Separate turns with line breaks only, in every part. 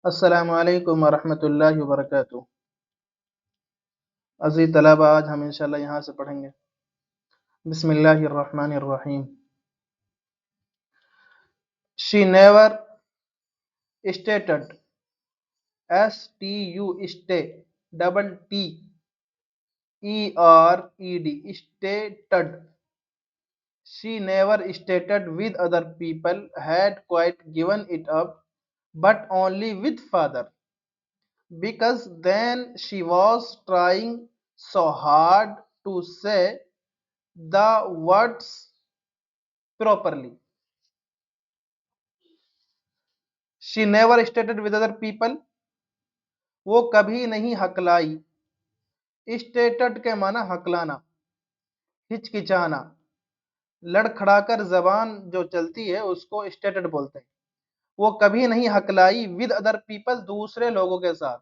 अस्सलामु अलैकुम वरहमतुल्लाहि वबरकातुहू। अज़ीज़ तलबा, आज हम इंशाअल्लाह यहाँ से पढ़ेंगे। बिस्मिल्लाहिर्रहमानिर्रहीम। She never stated, STU, double TERED, stated. She never stated with other people, had quite given it up, but only with father, because then she was trying so hard to say the words properly. She never stated with other people, वो कभी नहीं हकलाई। Stated के माना हकलाना, हिचकिचाना, लड़खड़ाकर जबान जो चलती है उसको स्टेटेड बोलते हैं। वो कभी नहीं हकलाई विद अदर पीपल, दूसरे लोगों के साथ।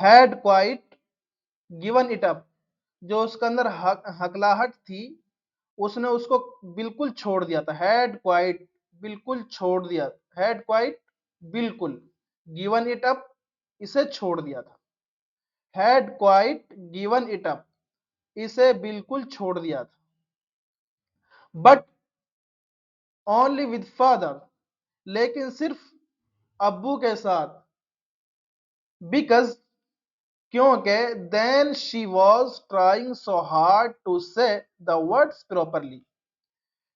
Had quite given it up, जो उसके अंदर हकलाहट थी उसने उसको बिल्कुल छोड़ दिया था। हैड क्वाइट, बिल्कुल छोड़ दिया। हैड क्वाइट, बिल्कुल। गिवन इट अप, इसे छोड़ दिया था। Had quite given it up, इसे बिल्कुल छोड़ दिया था। बट ओनली विद फादर, लेकिन सिर्फ अब्बू के साथ। बिकॉज, क्योंकि then she was trying so hard to say the words properly,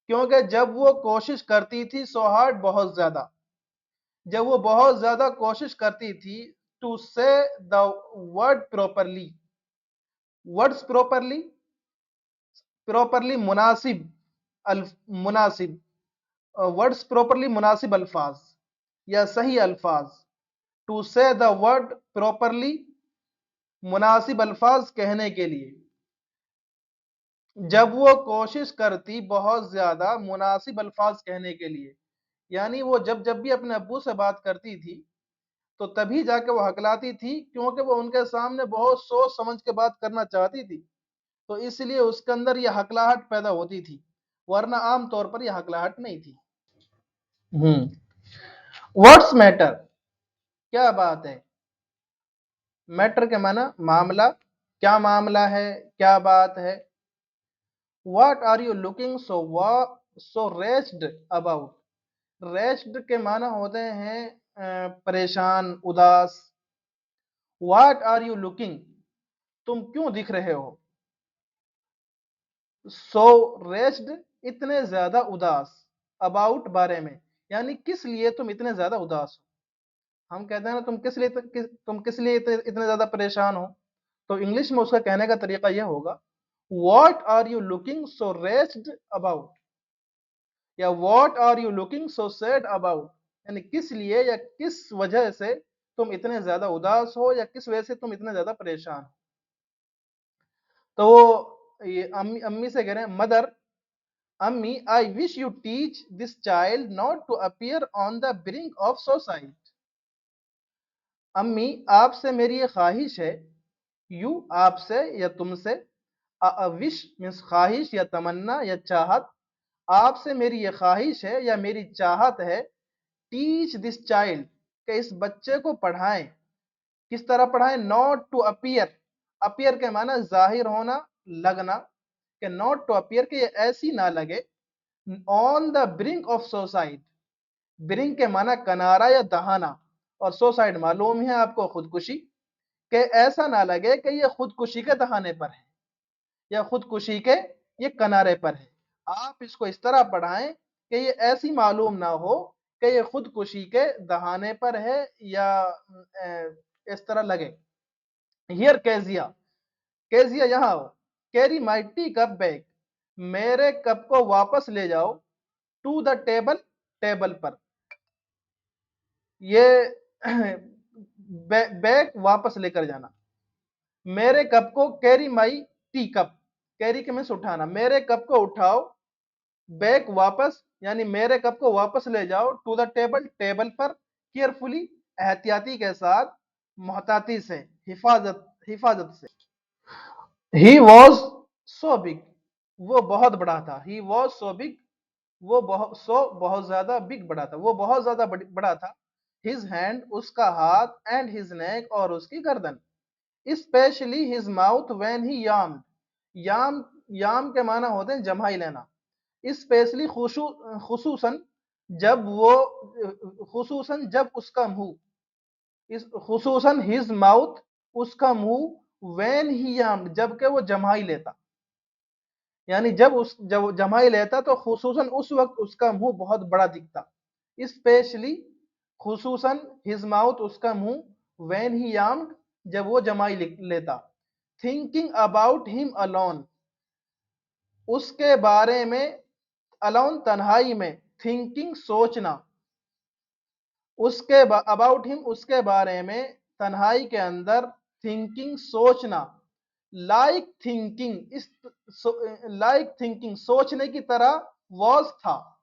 क्योंकि जब वो कोशिश करती थी, सो हार्ड बहुत ज्यादा, जब वो बहुत ज्यादा कोशिश करती थी to say the word properly. Words properly, properly मुनासिब, मुनासिब, वर्ड्स प्रॉपरली मुनासिब अल्फाज या सही अल्फाज। To say the word properly, मुनासिब अल्फाज कहने के लिए। जब वो कोशिश करती बहुत ज्यादा मुनासिब अल्फाज कहने के लिए, यानी वो जब जब भी अपने अब्बू से बात करती थी तो तभी जाके वो हकलाती थी, क्योंकि वो उनके सामने बहुत सोच समझ के बात करना चाहती थी, तो इसलिए उसके अंदर यह हकलाहट पैदा होती थी, वरना आम तौर पर यह हकलाहट नहीं थी। व्हाट्स मैटर, क्या बात है। मैटर के माना मामला, क्या मामला है, क्या बात है। What are you looking so raised about, raised के माना होते हैं परेशान, उदास। व्हाट आर यू लुकिंग, तुम क्यों दिख रहे हो। सो रेस्ड, इतने ज्यादा उदास। अबाउट, बारे में, यानी किस लिए तुम इतने ज्यादा उदास हो। हम कहते हैं ना तुम किस लिए इतने ज्यादा परेशान हो, तो इंग्लिश में उसका कहने का तरीका यह होगा, what are you looking so raised about, या what are you looking so sad about, यानी किस लिए या किस वजह से तुम इतने ज्यादा उदास हो, या किस वजह से तुम इतने ज्यादा परेशान हो। तो वो ये अम्मी अम्मी से कह रहे हैं, मदर, अम्मी, I wish you teach this child not to appear on the brink of society. अम्मी, आपसे मेरी ये ख्वाहिश है, यू, आपसे या तुमसे, विश मीन्स ख्वाहिश या तमन्ना या चाहत, आपसे मेरी ये ख्वाहिश है या मेरी चाहत है, टीच दिस चाइल्ड, कि इस बच्चे को पढ़ाएं। किस तरह पढ़ाएं, नॉट टू अपीयर, अपीयर के माना जाहिर होना, लगना, कि नॉट टू अपीयर के ये ऐसी ना लगे, on the brink of society, brink के माना किनारा या दहाना, और सोसाइड मालूम है आपको खुदकुशी, कि ऐसा ना लगे कि ये खुदकुशी के दहाने पर है या खुदकुशी के ये किनारे पर है। आप इसको इस तरह पढ़ाएं कि ये ऐसी मालूम ना हो कि ये खुदकुशी के दहाने पर है, या इस तरह लगे। हियर केजिया, केजिया यहाँ हो, carry my tea cup back, मेरे कप को वापस ले जाओ, टू द टेबल, टेबल पर। ये बैग वापस लेकर जाना। मेरे कप को, carry my tea cup, carry के मीन्स उठाना, मेरे कप को उठाओ, बैग वापस, यानी मेरे कप को वापस ले जाओ, टू द टेबल, टेबल पर, केयरफुली, एहतियाती के साथ, मोहताती से, हिफाजत, हिफाजत से। ही वॉज सो बिग, वो बहुत बड़ा था। ही वॉज सो बिग, वो बहुत, सो बहुत ज्यादा, बिग बड़ा था, वो बहुत ज्यादा बड़ा था। हिज हैंड उसका हाथ, एंड हिज नेक और उसकी गर्दन, specially his mouth when he yawned. Yawn yawn के माना होते हैं जम्हाई लेना। स्पेशली खुसूसन जब वो खुसूसन जब उसका मुंह, इस खुसूसन हिज माउथ उसका मुंह, व्हेन ही याम्ड जबकि वो जम्हाई लेता, यानी जब जम्हाई लेता तो खुसूसन उस वक्त उसका मुंह बहुत बड़ा दिखता। स्पेशली खुसूसन हिज माउथ उसका मुंह, व्हेन ही याम्ड जब वो जमाई लेता। थिंकिंग अबाउट हिम अलोन उसके बारे में, अलोन तन्हाई में, थिंकिंग सोचना, उसके अबाउट हिम उसके बारे में, तन्हाई के अंदर, थिंकिंग सोचना, लाइक थिंकिंग इस लाइक थिंकिंग सोचने की तरह, वॉज था,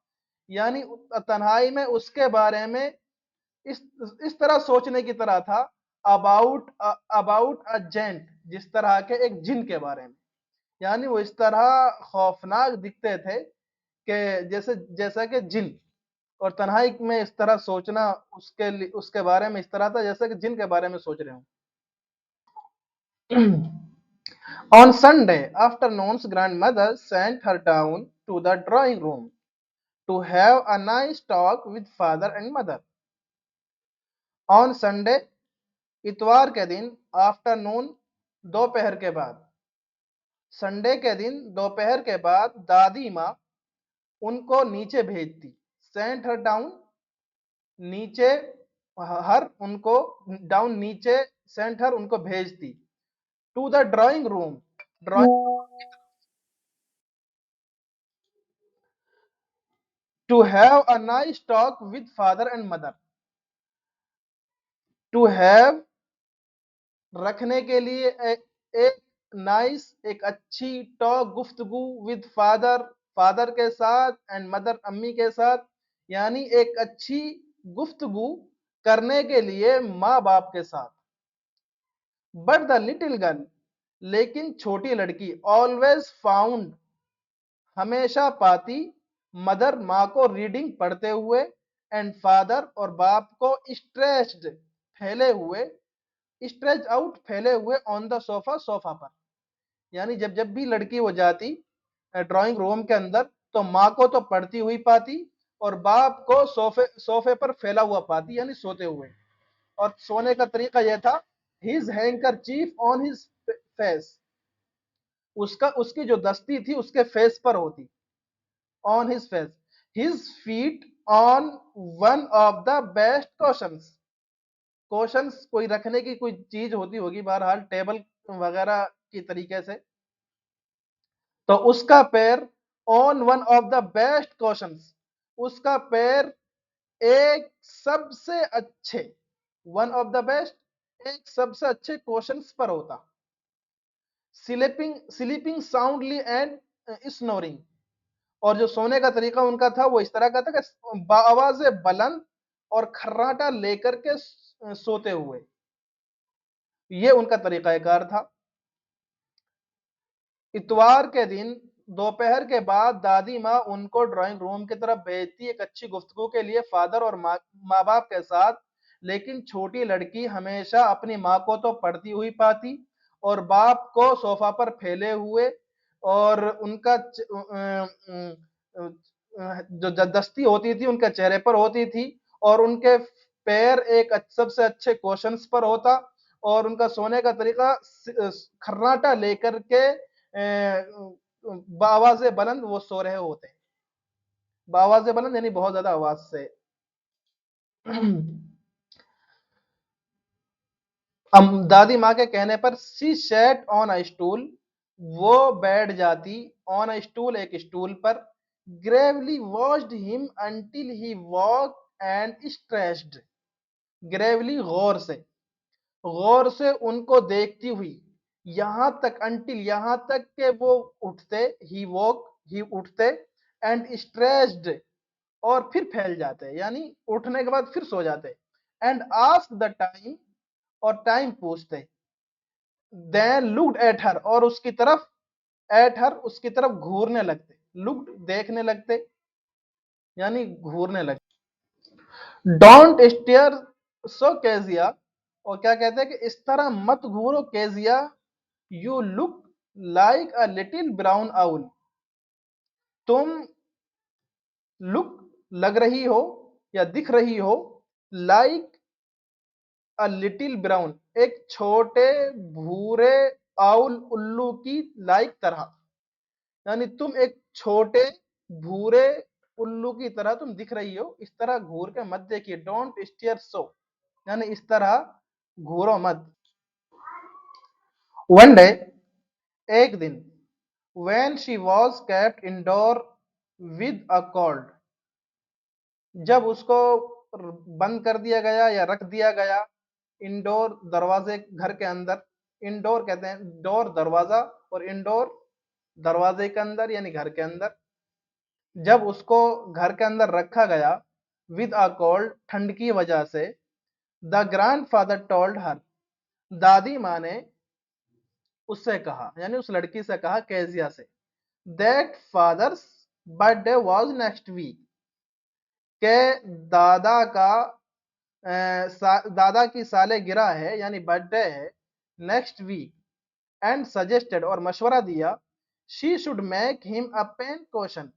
यानी तन्हाई में उसके बारे में इस इस तरह सोचने की तरह था, अबाउट अबाउट अ जेंट जिस तरह के एक जिन के बारे में, यानी वो इस तरह खौफनाक दिखते थे कि जैसे जैसा कि जिन, और तन्हाई में इस तरह सोचना उसके बारे में इस तरह था जैसे कि जिन के बारे में सोच रहे हूं। On Sunday afternoons, grandmother sent her down to the drawing room to have a nice talk with father and mother. On Sunday, इतवार के दिन, आफ्टरनून दोपहर के बाद, संडे के दिन दोपहर के बाद दादी माँ उनको नीचे भेजती। सेंट हर डाउन नीचे, हर उनको, डाउन नीचे, सेंट हर उनको भेजती। To the drawing room drawing to have a nice talk with father and mother. To have रखने के लिए, एक नाइस एक अच्छी टॉक गुफ्तगू, विद फादर फादर के साथ, एंड मदर अम्मी के साथ, यानी एक अच्छी गुफ्तगू करने के लिए माँ बाप के साथ। बट द लिटिल गर्ल लेकिन छोटी लड़की, ऑलवेज फाउंड हमेशा पाती, मदर माँ को रीडिंग पढ़ते हुए, एंड फादर और बाप को स्ट्रेच्ड फैले हुए, स्ट्रेच आउट फैले हुए, ऑन द सोफा सोफा पर, यानी जब जब भी लड़की वो जाती ड्राइंग रूम के अंदर तो माँ को तो पढ़ती हुई पाती और बाप को सोफे सोफे पर फैला हुआ पाती, यानी सोते हुए। और सोने का तरीका यह था, his handkerchief on his face, उसका उसकी जो दस्ती थी उसके फेस पर होती, on his face, his feet on one of the best questions, questions कोई रखने की कोई चीज होती होगी, बहरहाल टेबल वगैरह की तरीके से, तो उसका पैर on one of the best questions, उसका पैर एक सबसे अच्छे, वन ऑफ द बेस्ट एक सबसे अच्छे क्वेश्चंस पर होता। Sleeping sleeping soundly and snoring, और जो सोने का तरीका उनका था वो इस तरह का था कि आवाज बुलंद और खर्राटा लेकर के सोते हुए, ये उनका तरीकाकार था। इतवार के दिन दोपहर के बाद दादी माँ उनको ड्राइंग रूम की तरफ भेजती एक अच्छी गुफ्तगू के लिए फादर और माँ बाप के साथ, लेकिन छोटी लड़की हमेशा अपनी माँ को तो पढ़ती हुई पाती और बाप को सोफा पर फैले हुए, और उनका जो दस्ती होती थी उनके चेहरे पर होती थी, और उनके पैर एक सबसे अच्छे क्वेश्चंस पर होता, और उनका सोने का तरीका खर्राटा लेकर के बावाज़ बुलंद वो सो रहे होते हैं, बावाज़ बुलंद यानी बहुत ज्यादा आवाज से। दादी माँ के कहने पर she sat on a stool, वो बैठ जाती, ऑन अ स्टूल एक स्टूल पर, gravely watched him until he walk and stretched, gravely गौर से उनको देखती हुई, यहां तक, अंटिल यहां तक के वो उठते, ही वॉक ही उठते, एंड स्ट्रेच्ड और फिर फैल जाते, यानी उठने के बाद फिर सो जाते, एंड आस्क द टाइम और टाइम पूछते, देन लुक्ड एट हर और उसकी तरफ, एट हर उसकी तरफ घूरने लगते, लुक्ड देखने लगते यानी घूरने लगते। डोंट स्टेयर सो केजिया, और क्या कहते हैं कि इस तरह मत घूरो Kezia, you look like a little brown owl, तुम लुक लग रही हो या दिख रही हो, लाइक अ लिटिल ब्राउन एक छोटे भूरे आउल उल्लू की लाइक तरह, यानी तुम एक छोटे भूरे उल्लू की तरह तुम दिख रही हो, इस तरह घूर के मत देखिए, डोंट स्टियर सो, यानी इस तरह घूरो मत। वन डे, एक दिन, when she was kept indoor with a cold, जब उसको बंद कर दिया गया या रख दिया गया इंडोर दरवाजे घर के अंदर, इंडोर कहते हैं डोर दरवाजा, और इंडोर दरवाजे के अंदर यानी घर के अंदर, जब उसको घर के अंदर रखा गया विद अ कोल्ड ठंड की वजह से, द ग्रैंडफादर टोल्ड हर, दादी माँ ने उससे कहा, यानी उस लड़की से कहा केजिया से, that father's birthday was next week, के दादा का दादा की सालगिरह है यानी बर्थडे है नेक्स्ट वीक, एंड सजेस्टेड और मशवरा दिया, she should make him a pin cushion,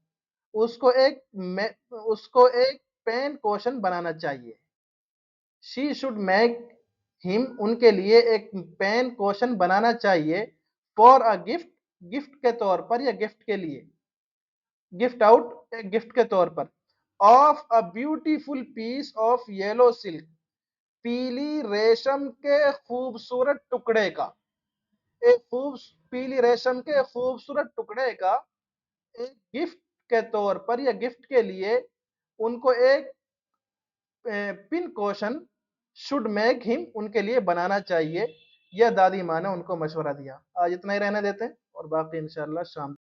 उसको एक उसको एक पेन क्वेश्चन बनाना चाहिए, शी शुड मेक हिम उनके लिए एक पेन क्वेश्चन बनाना चाहिए, फॉर अ गिफ्ट गिफ्ट के तौर पर या गिफ्ट के लिए, गिफ्ट आउट एक गिफ्ट के तौर पर, of a beautiful piece of yellow silk, पीली रेशम के खूबसूरत टुकड़े का, एक खूब पीली रेशम के खूबसूरत टुकड़े का एक गिफ्ट के तौर पर या गिफ्ट के लिए उनको एक pin question should make him उनके लिए बनाना चाहिए, यह दादी माँ ने उनको मशवरा दिया। आज इतना ही रहने देते हैं और बाकी इंशाल्लाह शाम